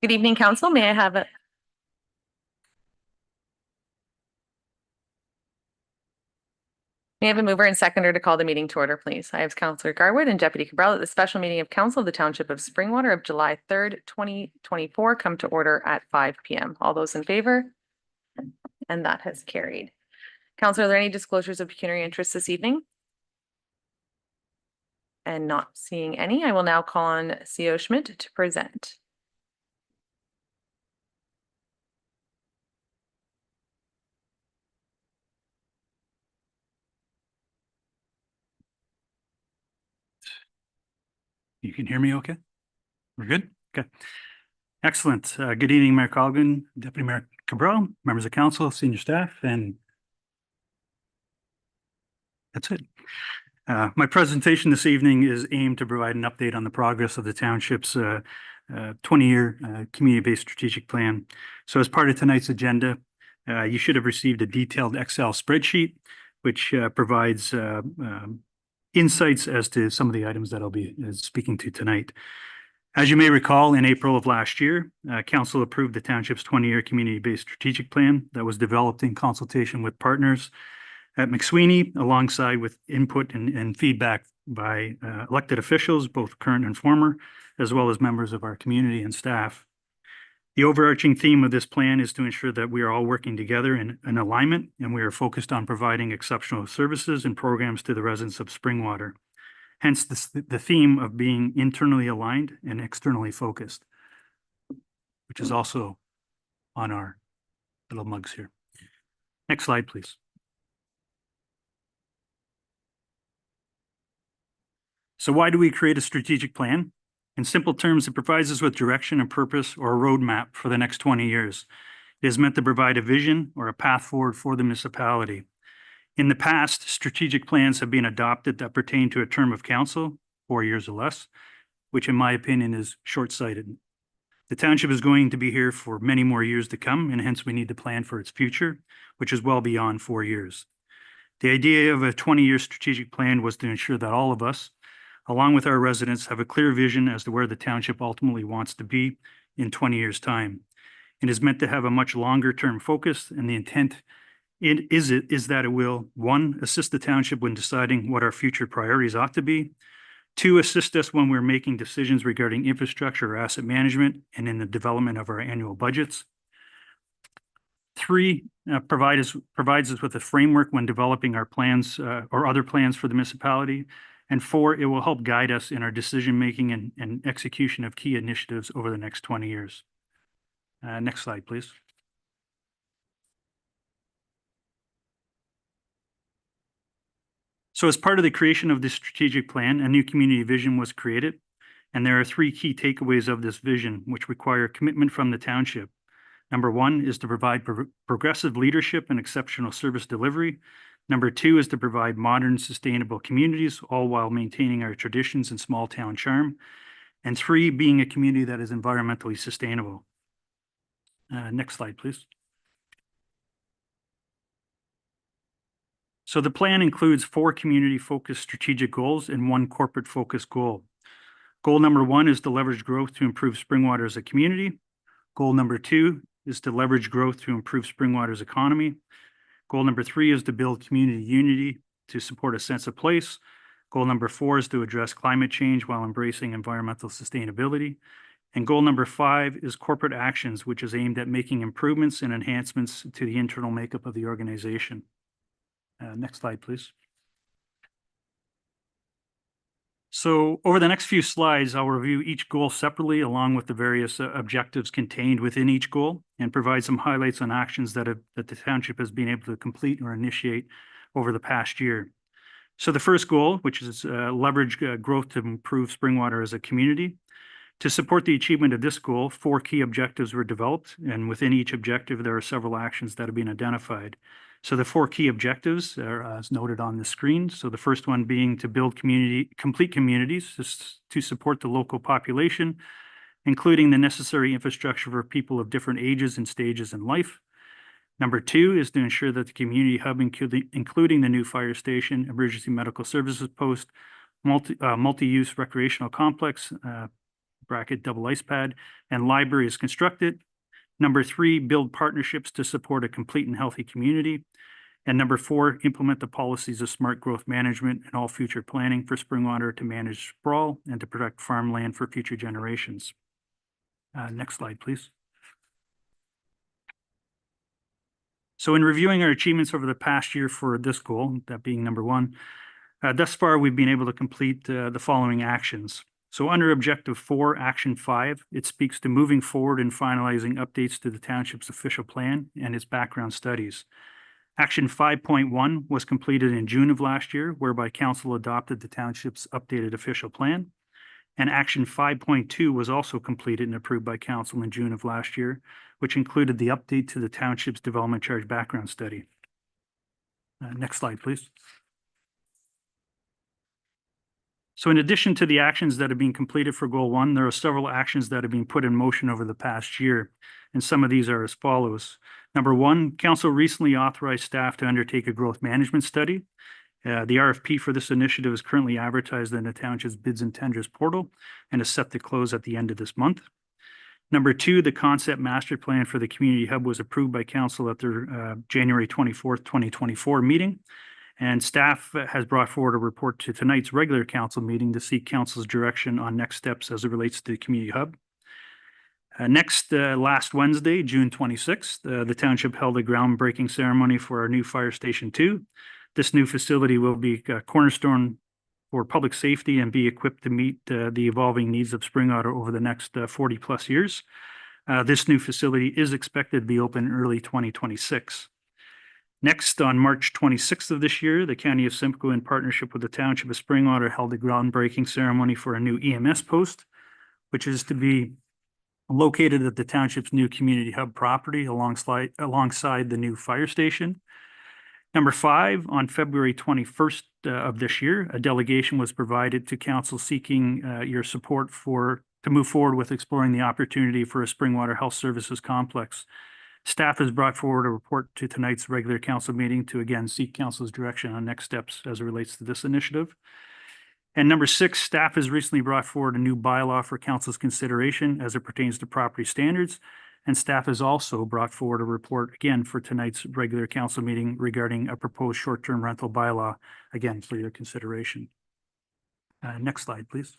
Good evening, council. May I have a mover and seconder to call the meeting to order, please? I have Councillor Garwood and Deputy Cabral at the special meeting of council of the Township of Springwater of July 3rd, 2024 come to order at 5 p.m. All those in favor? And that has carried. Councillor, are there any disclosures of pecuniary interest this evening? And not seeing any, I will now call on CEO Schmidt to present. You can hear me okay? We're good? Okay. Excellent. Good evening, Mayor Colgan, Deputy Mayor Cabral, members of council, senior staff, and that's it. My presentation this evening is aimed to provide an update on the progress of the township's 20-year community-based strategic plan. So as part of tonight's agenda, you should have received a detailed Excel spreadsheet, which provides insights as to some of the items that I'll be speaking to tonight. As you may recall, in April of last year, council approved the township's 20-year community-based strategic plan that was developed in consultation with partners at McSweeney, alongside with input and feedback by elected officials, both current and former, as well as members of our community and staff. The overarching theme of this plan is to ensure that we are all working together in alignment, and we are focused on providing exceptional services and programs to the residents of Springwater. Hence the theme of being internally aligned and externally focused, which is also on our little mugs here. Next slide, please. So why do we create a strategic plan? In simple terms, it provides us with direction and purpose, or a roadmap for the next 20 years. It is meant to provide a vision or a path forward for the municipality. In the past, strategic plans have been adopted that pertain to a term of council, 4 years or less, which in my opinion is short-sighted. The township is going to be here for many more years to come, and hence we need to plan for its future, which is well beyond 4 years. The idea of a 20-year strategic plan was to ensure that all of us, along with our residents, have a clear vision as to where the township ultimately wants to be in 20 years' time. It is meant to have a much longer-term focus, and the intent is that it will, 1, assist the township when deciding what our future priorities ought to be. 2, assist us when we're making decisions regarding infrastructure or asset management and in the development of our annual budgets. 3, provides us with a framework when developing our plans or other plans for the municipality. And 4, it will help guide us in our decision-making and execution of key initiatives over the next 20 years. Next slide, please. So as part of the creation of this strategic plan, a new community vision was created, and there are 3 key takeaways of this vision, which require commitment from the township. Number 1 is to provide progressive leadership and exceptional service delivery. Number 2 is to provide modern, sustainable communities, all while maintaining our traditions and small town charm. And 3, being a community that is environmentally sustainable. Next slide, please. So the plan includes 4 community-focused strategic goals and 1 corporate-focused goal. Goal number 1 is to leverage growth to improve Springwater as a community. Goal number 2 is to leverage growth to improve Springwater's economy. Goal number 3 is to build community unity to support a sense of place. Goal number 4 is to address climate change while embracing environmental sustainability. And goal number 5 is corporate actions, which is aimed at making improvements and enhancements to the internal makeup of the organization. Next slide, please. So over the next few slides, I'll review each goal separately, along with the various objectives contained within each goal, and provide some highlights on actions that the township has been able to complete or initiate over the past year. So the first goal, which is leverage growth to improve Springwater as a community. To support the achievement of this goal, 4 key objectives were developed, and within each objective, there are several actions that have been identified. So the 4 key objectives are as noted on the screen. So the first one being to build complete communities to support the local population, including the necessary infrastructure for people of different ages and stages in life. Number 2 is to ensure that the community hub, including the new fire station, emergency medical services post, multi-use recreational complex, bracket double ice pad, and library is constructed. Number 3, build partnerships to support a complete and healthy community. And number 4, implement the policies of smart growth management and all future planning for Springwater to manage sprawl and to protect farmland for future generations. Next slide, please. So in reviewing our achievements over the past year for this goal, that being number 1, thus far we've been able to complete the following actions. So under Objective 4, Action 5, it speaks to moving forward and finalizing updates to the township's official plan and its background studies. Action 5.1 was completed in June of last year, whereby council adopted the township's updated official plan. And Action 5.2 was also completed and approved by council in June of last year, which included the update to the township's development charge background study. Next slide, please. So in addition to the actions that have been completed for Goal 1, there are several actions that have been put in motion over the past year. And some of these are as follows. Number 1, council recently authorized staff to undertake a growth management study. The RFP for this initiative is currently advertised in the township's bids and tenders portal and is set to close at the end of this month. Number 2, the concept master plan for the community hub was approved by council at their January 24th, 2024 meeting. And staff has brought forward a report to tonight's regular council meeting to seek council's direction on next steps as it relates to the community hub. Last Wednesday, June 26th, the township held a groundbreaking ceremony for our new Fire Station 2. This new facility will be a cornerstone for public safety and be equipped to meet the evolving needs of Springwater over the next 40 plus years. This new facility is expected to be open early 2026. Next, on March 26th of this year, the County of Simcoe, in partnership with the Township of Springwater, held a groundbreaking ceremony for a new EMS post, which is to be located at the township's new community hub property alongside the new fire station. Number 5, on February 21st of this year, a delegation was provided to council seeking your support to move forward with exploring the opportunity for a Springwater Health Services complex. Staff has brought forward a report to tonight's regular council meeting to again seek council's direction on next steps as it relates to this initiative. And number 6, staff has recently brought forward a new bylaw for council's consideration as it pertains to property standards. And staff has also brought forward a report again for tonight's regular council meeting regarding a proposed short-term rental bylaw, again for your consideration. Next slide, please.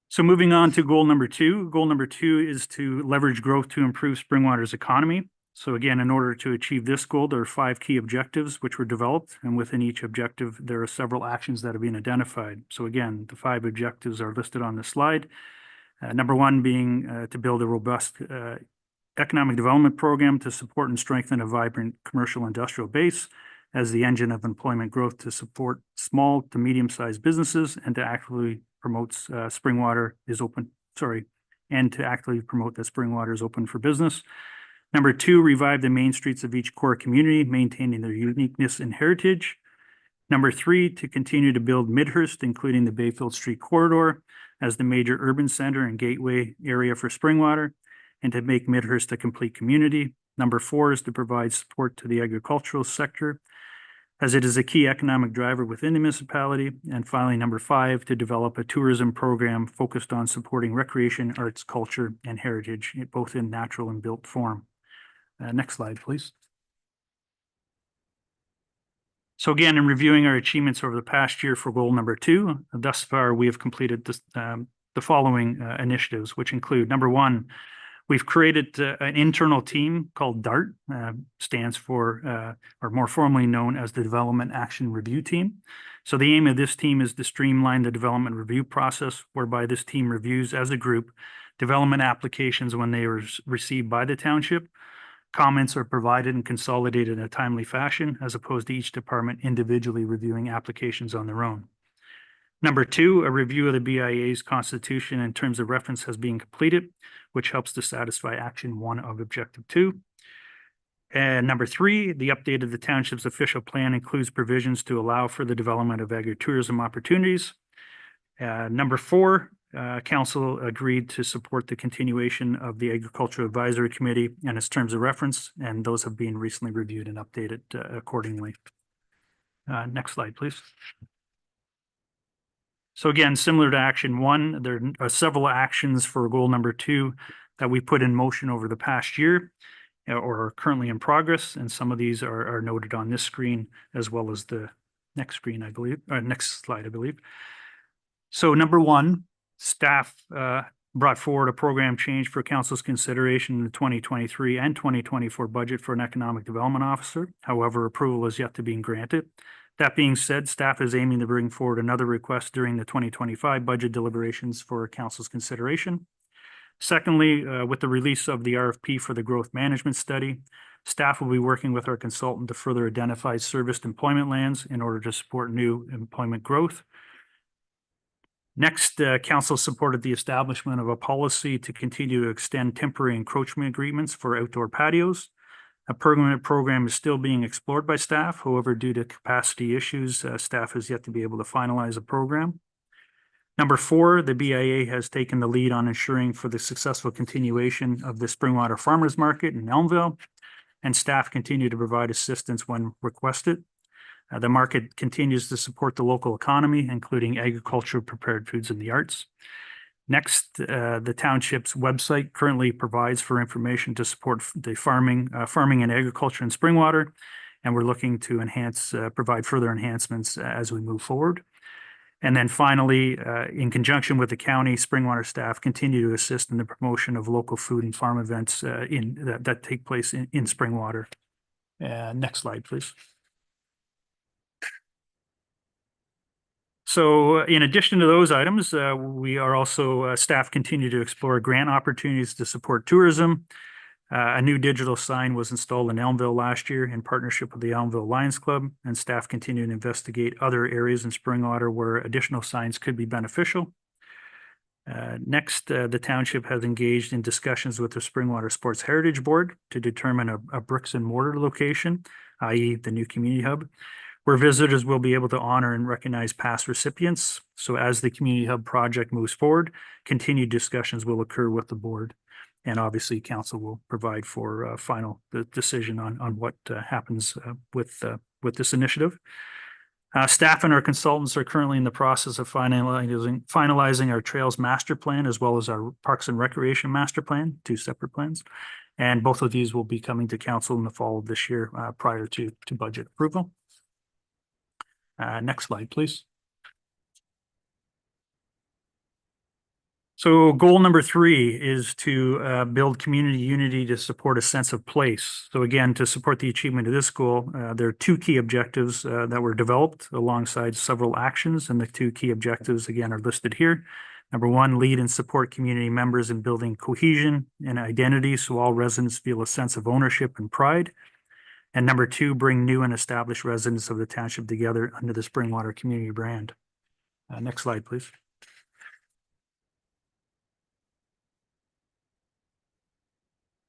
So moving on to goal number 2. Goal number 2 is to leverage growth to improve Springwater's economy. So again, in order to achieve this goal, there are 5 key objectives which were developed, and within each objective, there are several actions that have been identified. So again, the 5 objectives are listed on the slide. Number 1 being to build a robust economic development program to support and strengthen a vibrant commercial industrial base as the engine of employment growth to support small to medium-sized businesses and to actively promote Springwater is open, and to actively promote that Springwater is open for business. Number 2, revive the main streets of each core community, maintaining their uniqueness and heritage. Number 3, to continue to build Midhurst, including the Bayfield Street corridor, as the major urban center and gateway area for Springwater, and to make Midhurst a complete community. Number 4 is to provide support to the agricultural sector, as it is a key economic driver within the municipality. And finally, number 5, to develop a tourism program focused on supporting recreation, arts, culture, and heritage, both in natural and built form. Next slide, please. So again, in reviewing our achievements over the past year for goal number 2, thus far we have completed this, the following initiatives, which include number 1, we've created an internal team called DART, stands for, or more formally known as the Development Action Review Team. So the aim of this team is to streamline the development review process, whereby this team reviews as a group development applications when they are received by the township. Comments are provided and consolidated in a timely fashion, as opposed to each department individually reviewing applications on their own. Number 2, a review of the BIA's constitution in terms of reference has been completed, which helps to satisfy action 1 of objective 2. And number 3, the update of the township's official plan includes provisions to allow for the development of agritourism opportunities. Number 4, council agreed to support the continuation of the Agricultural Advisory Committee and its terms of reference, and those have been recently reviewed and updated accordingly. Next slide, please. So again, similar to action one, there are several actions for goal number 2 that we put in motion over the past year or are currently in progress. And some of these are noted on this screen as well as the next screen, I believe, or next slide, I believe. So number 1, staff brought forward a program change for council's consideration in the 2023 and 2024 budget for an economic development officer. However, approval is yet to be granted. That being said, staff is aiming to bring forward another request during the 2025 budget deliberations for council's consideration. Secondly, with the release of the RFP for the growth management study, staff will be working with our consultant to further identify serviced employment lands in order to support new employment growth. Next, council supported the establishment of a policy to continue to extend temporary encroachment agreements for outdoor patios. A permanent program is still being explored by staff. However, due to capacity issues, staff has yet to be able to finalize a program. Number 4, the BIA has taken the lead on ensuring for the successful continuation of the Springwater Farmers Market in Elmville, and staff continue to provide assistance when requested. The market continues to support the local economy, including agriculture, prepared foods, and the arts. Next, the township's website currently provides for information to support the farming and agriculture in Springwater, and we're looking to provide further enhancements as we move forward. And then finally, in conjunction with the county, Springwater staff continue to assist in the promotion of local food and farm events that take place in Springwater. Next slide, please. So in addition to those items, we are also, staff continue to explore grant opportunities to support tourism. A new digital sign was installed in Elmville last year in partnership with the Elmville Lions Club, and staff continue to investigate other areas in Springwater where additional signs could be beneficial. Next, the township has engaged in discussions with the Springwater Sports Heritage Board to determine a bricks and mortar location, i.e. the new community hub, where visitors will be able to honor and recognize past recipients. So as the community hub project moves forward, continued discussions will occur with the board. And obviously council will provide for final decision on what happens with this initiative. Staff and our consultants are currently in the process of finalizing our trails master plan as well as our parks and recreation master plan, 2 separate plans. And both of these will be coming to council in the fall of this year prior to budget approval. Next slide, please. So goal number 3 is to build community unity to support a sense of place. So again, to support the achievement of this goal, there are 2 key objectives that were developed alongside several actions, and the 2 key objectives again are listed here. Number 1, lead and support community members in building cohesion and identity so all residents feel a sense of ownership and pride. And number 2, bring new and established residents of the township together under the Springwater community brand. Next slide, please.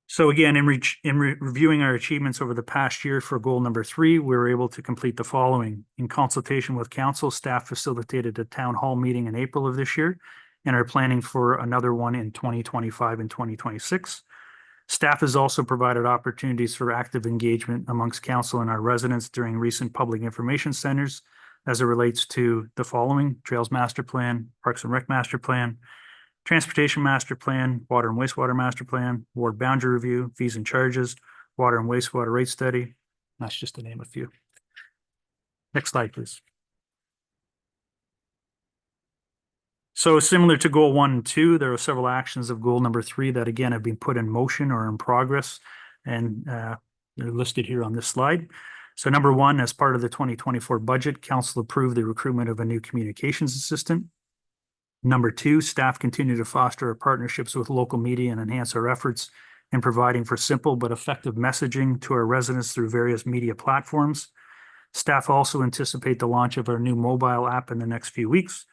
So again, in reviewing our achievements over the past year for goal number 3, we were able to complete the following. In consultation with council, staff facilitated a town hall meeting in April of this year and are planning for another one in 2025 and 2026. Staff has also provided opportunities for active engagement amongst council and our residents during recent public information centers as it relates to the following: Trails Master Plan, Parks and Rec Master Plan, Transportation Master Plan, Water and Wastewater Master Plan, Ward Boundary Review, Fees and Charges, Water and Wastewater Rate Study. That's just to name a few. Next slide, please. So similar to goal 1 and 2, there are several actions of goal number 3 that again have been put in motion or in progress, and they're listed here on this slide. So number 1, as part of the 2024 budget, council approved the recruitment of a new communications assistant. Number 2, staff continue to foster our partnerships with local media and enhance our efforts in providing for simple but effective messaging to our residents through various media platforms. Staff also anticipate the launch of our new mobile app in the next few weeks,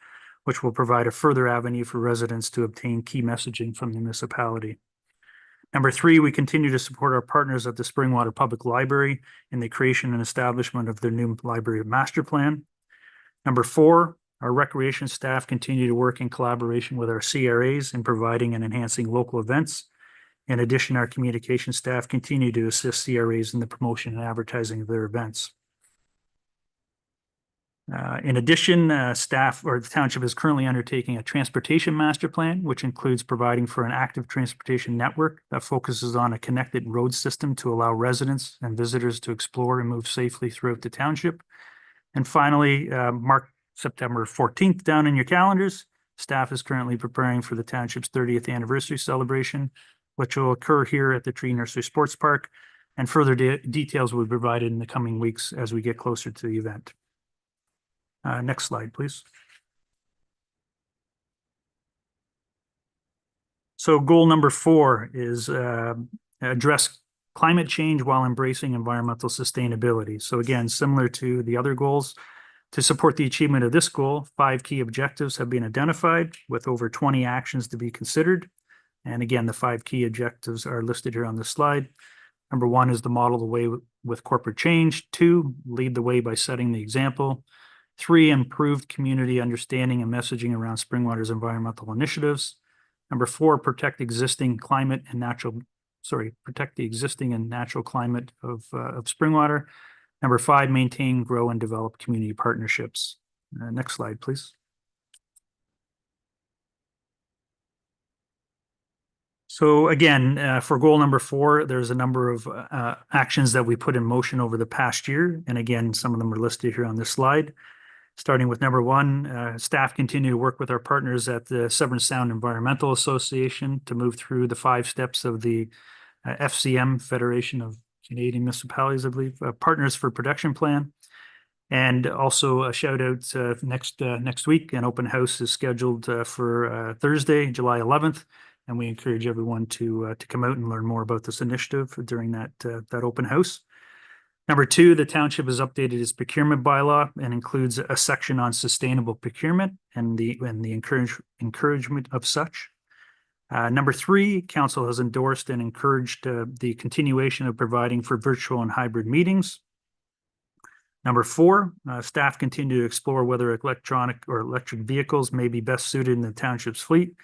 which will provide a further avenue for residents to obtain key messaging from the municipality. Number 3, we continue to support our partners at the Springwater Public Library in the creation and establishment of their new library master plan. Number 4, our recreation staff continue to work in collaboration with our CRAs in providing and enhancing local events. In addition, our communication staff continue to assist CRAs in the promotion and advertising of their events. In addition, staff or the township is currently undertaking a transportation master plan, which includes providing for an active transportation network that focuses on a connected road system to allow residents and visitors to explore and move safely throughout the township. And finally, mark September 14th down in your calendars. Staff is currently preparing for the township's 30th anniversary celebration, which will occur here at the Tree Nursery Sports Park. And further details will be provided in the coming weeks as we get closer to the event. Next slide, please. So goal number 4 is address climate change while embracing environmental sustainability. So again, similar to the other goals, to support the achievement of this goal, 5 key objectives have been identified with over 20 actions to be considered. And again, the 5 key objectives are listed here on this slide. Number 1 is to model the way with corporate change. 2, lead the way by setting the example. 3, improved community understanding and messaging around Springwater's environmental initiatives. Number 4, protect the existing and natural climate of Springwater. Number 5, maintain, grow, and develop community partnerships. Next slide, please. So again, for goal number 4, there's a number of actions that we put in motion over the past year. And again, some of them are listed here on this slide. Starting with number 1, staff continue to work with our partners at the Severn Sound Environmental Association to move through the 5 steps of the FCM, Federation of Canadian Municipalities, I believe, Partners for Protection Plan. And also a shout out next week, an open house is scheduled for Thursday, July 11th. And we encourage everyone to come out and learn more about this initiative during that open house. Number 2, the township has updated its procurement bylaw and includes a section on sustainable procurement and the encouragement of such. Number 3, council has endorsed and encouraged the continuation of providing for virtual and hybrid meetings. Number 4, staff continue to explore whether electric vehicles may be best suited in the township's fleet.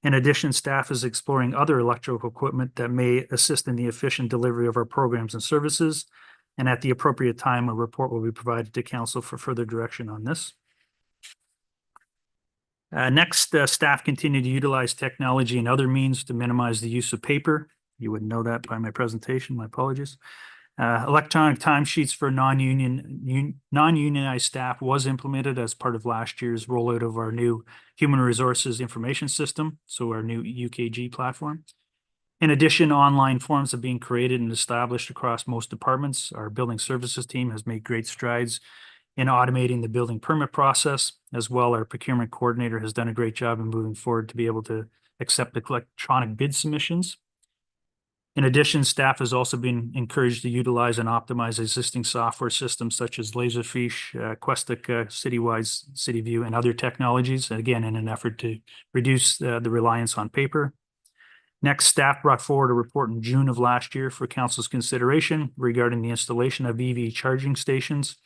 In addition, staff is exploring other electrical equipment that may assist in the efficient delivery of our programs and services. And at the appropriate time, a report will be provided to council for further direction on this. Next, staff continue to utilize technology and other means to minimize the use of paper. You wouldn't know that by my presentation, my apologies. Electronic timesheets for non-unionized staff was implemented as part of last year's rollout of our new Human Resources Information System, so our new UKG platform. In addition, online forms are being created and established across most departments. Our building services team has made great strides in automating the building permit process. As well, our procurement coordinator has done a great job in moving forward to be able to accept electronic bid submissions. In addition, staff has also been encouraged to utilize and optimize existing software systems such as Laserfiche, Questic, Citywise, CityView, and other technologies, again, in an effort to reduce the reliance on paper. Next, staff brought forward a report in June of last year for council's consideration regarding the installation of EV charging stations.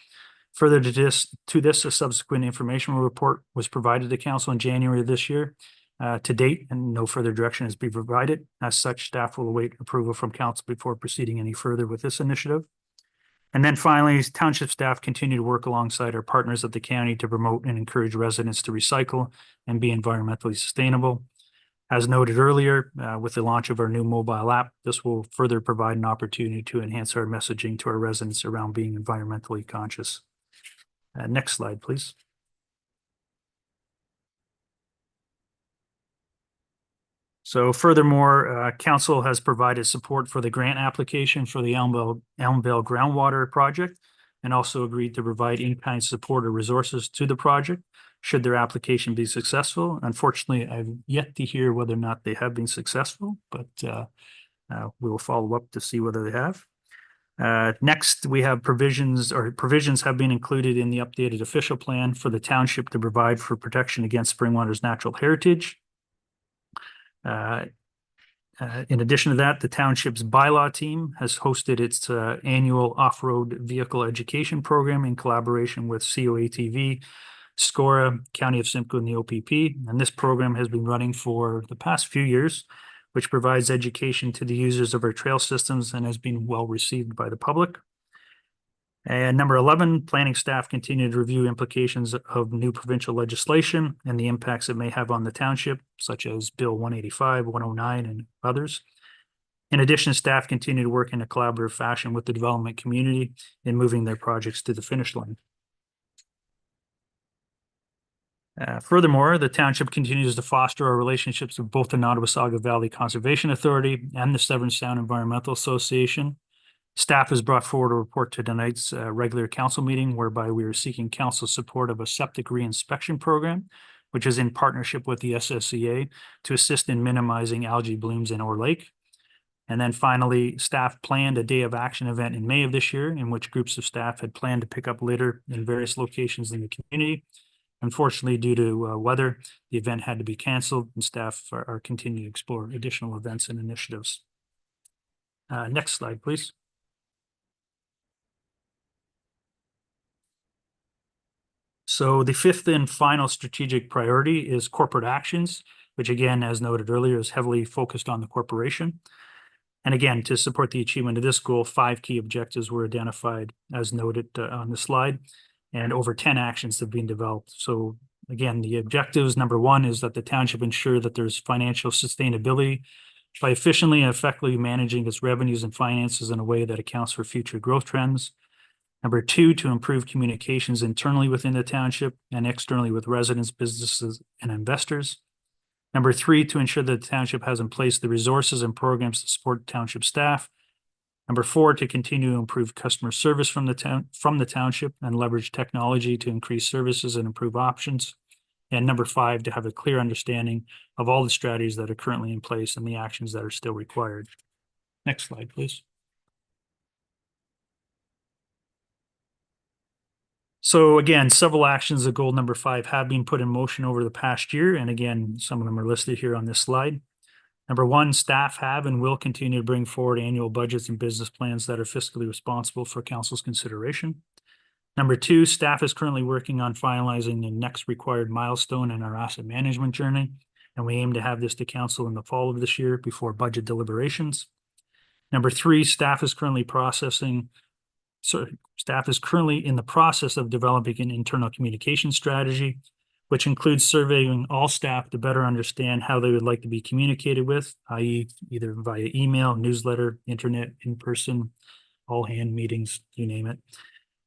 Further to this, a subsequent informational report was provided to council in January of this year. To date, and no further direction has been provided. As such, staff will await approval from council before proceeding any further with this initiative. And then finally, township staff continue to work alongside our partners at the county to promote and encourage residents to recycle and be environmentally sustainable. As noted earlier, with the launch of our new mobile app, this will further provide an opportunity to enhance our messaging to our residents around being environmentally conscious. Next slide, please. So furthermore, council has provided support for the grant application for the Elmvale groundwater project and also agreed to provide in-kind support or resources to the project should their application be successful. Unfortunately, I've yet to hear whether or not they have been successful, but we will follow up to see whether they have. Next, we have provisions have been included in the updated official plan for the township to provide for protection against Springwater's natural heritage. In addition to that, the township's bylaw team has hosted its annual off-road vehicle education program in collaboration with COATV, SCORA, County of Simcoe, and the OPP. And this program has been running for the past few years, which provides education to the users of our trail systems and has been well received by the public. And number 11, planning staff continue to review implications of new provincial legislation and the impacts it may have on the township, such as Bill 185, 109, and others. In addition, staff continue to work in a collaborative fashion with the development community in moving their projects to the finish line. Furthermore, the township continues to foster our relationships with both the Nottawasaga Valley Conservation Authority and the Severn Sound Environmental Association. Staff has brought forward a report to tonight's regular council meeting whereby we are seeking council support of a septic reinspection program, which is in partnership with the SSEA to assist in minimizing algae blooms in Orr Lake. And then finally, staff planned a day of action event in May of this year in which groups of staff had planned to pick up litter in various locations in the community. Unfortunately, due to weather, the event had to be canceled and staff are continuing to explore additional events and initiatives. Next slide, please. So the fifth and final strategic priority is corporate actions, which again, as noted earlier, is heavily focused on the corporation. And again, to support the achievement of this goal, 5 key objectives were identified as noted on the slide, and over 10 actions have been developed. So again, the objectives, number 1 is that the township ensure that there's financial sustainability by efficiently and effectively managing its revenues and finances in a way that accounts for future growth trends. Number 2, to improve communications internally within the township and externally with residents, businesses, and investors. Number 3, to ensure that the township has in place the resources and programs to support township staff. Number 4, to continue to improve customer service from the township and leverage technology to increase services and improve options. And number 5, to have a clear understanding of all the strategies that are currently in place and the actions that are still required. Next slide, please. So again, several actions of goal number 5 have been put in motion over the past year. And again, some of them are listed here on this slide. Number 1, staff have and will continue to bring forward annual budgets and business plans that are fiscally responsible for council's consideration. Number 2, staff is currently working on finalizing the next required milestone in our asset management journey. And we aim to have this to council in the fall of this year before budget deliberations. Number 3, staff is currently in the process of developing an internal communication strategy, which includes surveying all staff to better understand how they would like to be communicated with, i.e. either via email, newsletter, internet, in-person, all-hand meetings, you name it,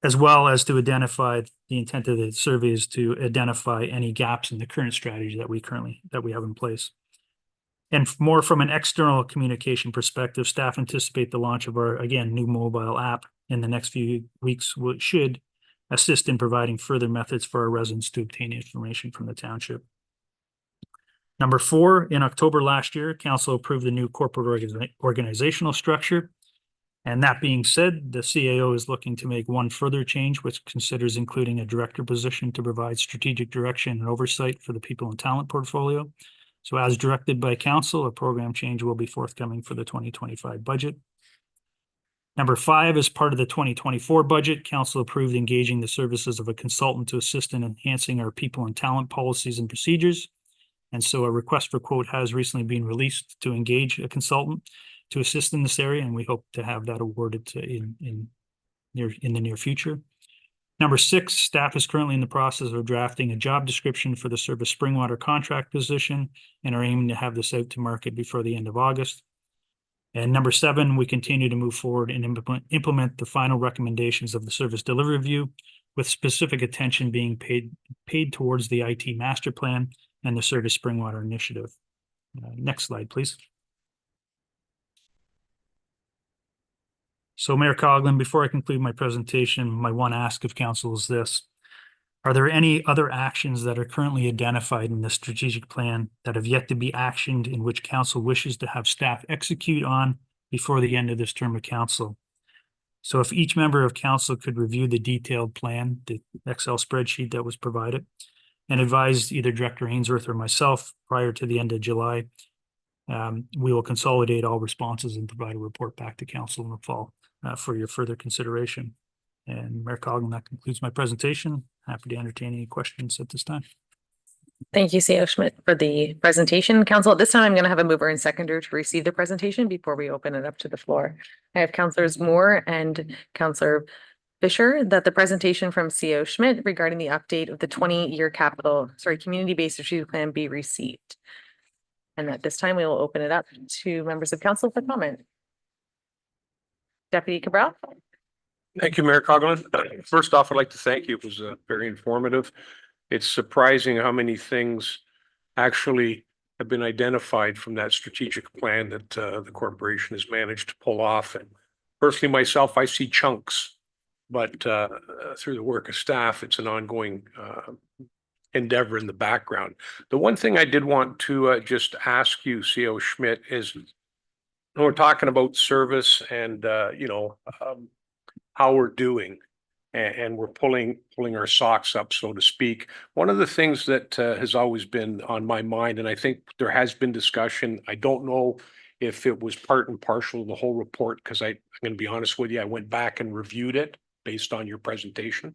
as well as to identify the intent of the survey is to identify any gaps in the current strategy that we have in place. And more from an external communication perspective, staff anticipate the launch of our, again, new mobile app in the next few weeks, which should assist in providing further methods for our residents to obtain information from the township. Number 4, in October last year, council approved the new corporate organizational structure. And that being said, the CAO is looking to make one further change, which considers including a director position to provide strategic direction and oversight for the people and talent portfolio. So as directed by council, a program change will be forthcoming for the 2025 budget. Number 5, as part of the 2024 budget, council approved engaging the services of a consultant to assist in enhancing our people and talent policies and procedures. And so a request for quote has recently been released to engage a consultant to assist in this area, and we hope to have that awarded in the near future. Number 6, staff is currently in the process of drafting a job description for the Service Springwater contract position and are aiming to have this out to market before the end of August. And number 7, we continue to move forward and implement the final recommendations of the service delivery review, with specific attention being paid towards the IT master plan and the Service Springwater initiative. Next slide, please. So Mayor Coughlin, before I conclude my presentation, my one ask of council is this. Are there any other actions that are currently identified in the strategic plan that have yet to be actioned in which council wishes to have staff execute on before the end of this term of council? So if each member of council could review the detailed plan, the Excel spreadsheet that was provided, and advise either Director Ainsworth or myself prior to the end of July, we will consolidate all responses and provide a report back to council in the fall for your further consideration. And Mayor Coughlin, that concludes my presentation. Happy to entertain any questions at this time. Thank you, CEO Schmidt, for the presentation. Council, at this time, I'm going to have a mover and seconder to receive the presentation before we open it up to the floor. I have Councilors Moore and Councilor Fisher that the presentation from CO Schmidt regarding the update of the 20-year community-based strategic plan be received. And at this time, we will open it up to members of council for comment. Deputy Cabral? Thank you, Mayor Coughlin. First off, I'd like to thank you. It was very informative. It's surprising how many things actually have been identified from that strategic plan that the corporation has managed to pull off. And personally, myself, I see chunks, but through the work of staff, it's an ongoing endeavor in the background. The one thing I did want to just ask you, CO Schmidt, is when we're talking about service and how we're doing, and we're pulling our socks up, so to speak. One of the things that has always been on my mind, and I think there has been discussion, I don't know if it was part and parcel of the whole report, because I'm going to be honest with you, I went back and reviewed it based on your presentation,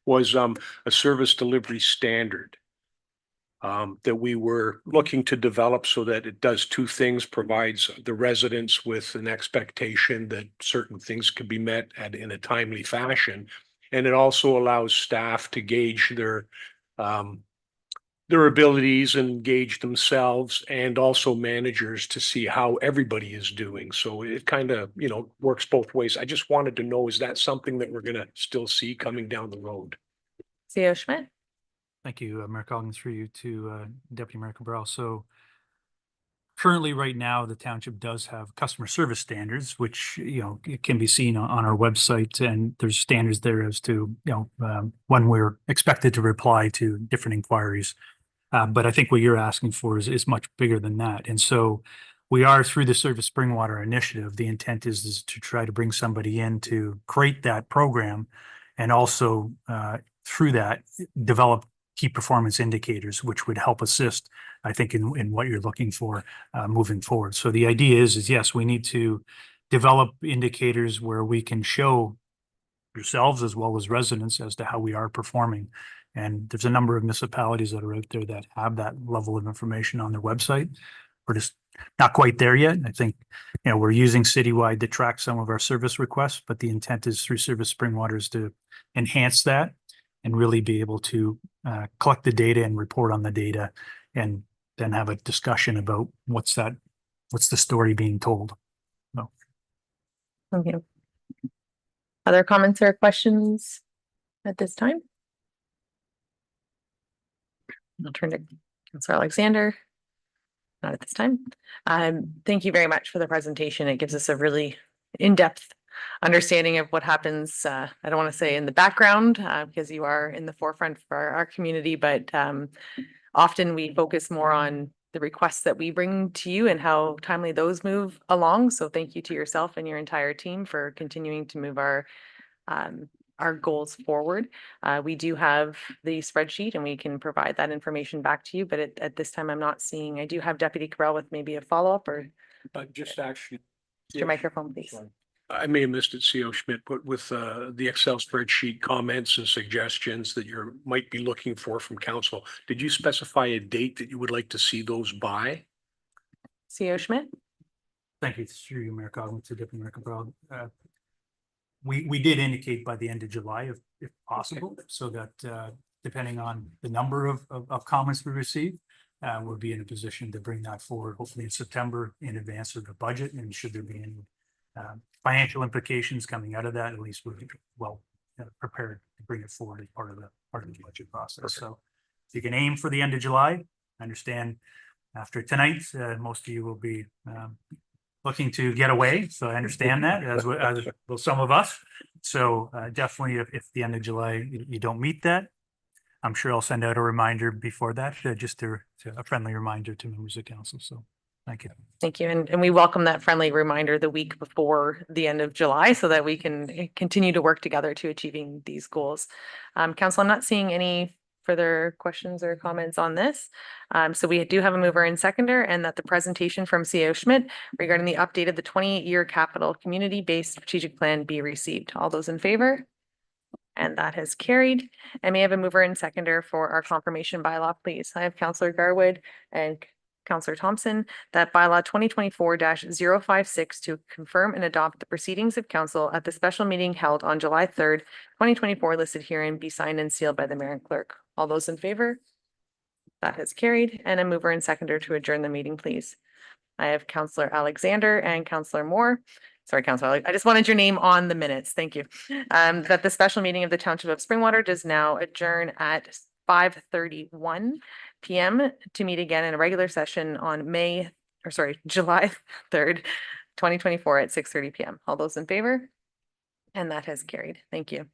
was a service delivery standard that we were looking to develop so that it does two things: provides the residents with an expectation that certain things can be met in a timely fashion. And it also allows staff to gauge their abilities and gauge themselves, and also managers to see how everybody is doing. So it kind of, works both ways. I just wanted to know, is that something that we're going to still see coming down the road? CO Schmidt? Thank you, Mayor Collins, through you to Deputy Mayor Cabral. So currently, right now, the township does have customer service standards, which, it can be seen on our website, and there's standards there as to, when we're expected to reply to different inquiries. But I think what you're asking for is much bigger than that. And so we are, through the Service Springwater Initiative, the intent is to try to bring somebody in to create that program, and also through that develop key performance indicators, which would help assist, I think, in what you're looking for moving forward. So the idea is yes, we need to develop indicators where we can show yourselves as well as residents as to how we are performing. And there's a number of municipalities that are out there that have that level of information on their website. We're just not quite there yet. I think, we're using Citywide to track some of our service requests, but the intent is through Service Springwater to enhance that and really be able to collect the data and report on the data, and then have a discussion about what's the story being told. No. Okay. Other comments or questions at this time? I'll turn to Councillor Alexander. Not at this time. Thank you very much for the presentation. It gives us a really in-depth understanding of what happens. I don't want to say in the background because you are in the forefront for our community, but often we focus more on the requests that we bring to you and how timely those move along. So thank you to yourself and your entire team for continuing to move our goals forward. We do have the spreadsheet and we can provide that information back to you, but at this time I'm not seeing. I do have Deputy Cabral with maybe a follow-up, or Just actually, your microphone, please. I may have missed it, CO Schmidt, but with the Excel spreadsheet comments and suggestions that you might be looking for from council, did you specify a date that you would like to see those by? CO Schmidt? Thank you, through you, Mayor Coughlin, to Deputy Mayor Cabral. We did indicate by the end of July, if possible, so that depending on the number of comments we receive, we'll be in a position to bring that forward, hopefully in September, in advance of the budget. And should there be any financial implications coming out of that, at least we'll be well prepared to bring it forward as part of the budget process. Perfect. So if you can aim for the end of July, I understand after tonight, most of you will be looking to get away. So I understand that, as will some of us. So definitely, if the end of July you don't meet that, I'm sure I'll send out a reminder before that, just a friendly reminder to members of council. So thank you. Thank you. And we welcome that friendly reminder the week before the end of July so that we can continue to work together to achieving these goals. Council, I'm not seeing any further questions or comments on this. So we do have a mover and seconder, and that the presentation from CO Schmidt regarding the update of the 20-year capital community-based strategic plan be received. All those in favor? And that has carried. And may I have a mover and seconder for our confirmation bylaw, please? I have Councillor Garwood and Counselor Thompson, that bylaw 2024-056 to confirm and adopt the proceedings of council at the special meeting held on July 3rd, 2024, listed herein, be signed and sealed by the mayor and clerk. All those in favor? That has carried, and a mover and seconder to adjourn the meeting, please. I have Counselor Alexander and Counselor Moore. Sorry, Counselor, I just wanted your name on the minutes. Thank you. That the special meeting of the Township of Springwater does now adjourn at 5:31 PM to meet again in a regular session on July 3rd, 2024 at 6:30 PM. All those in favor? And that has carried. Thank you.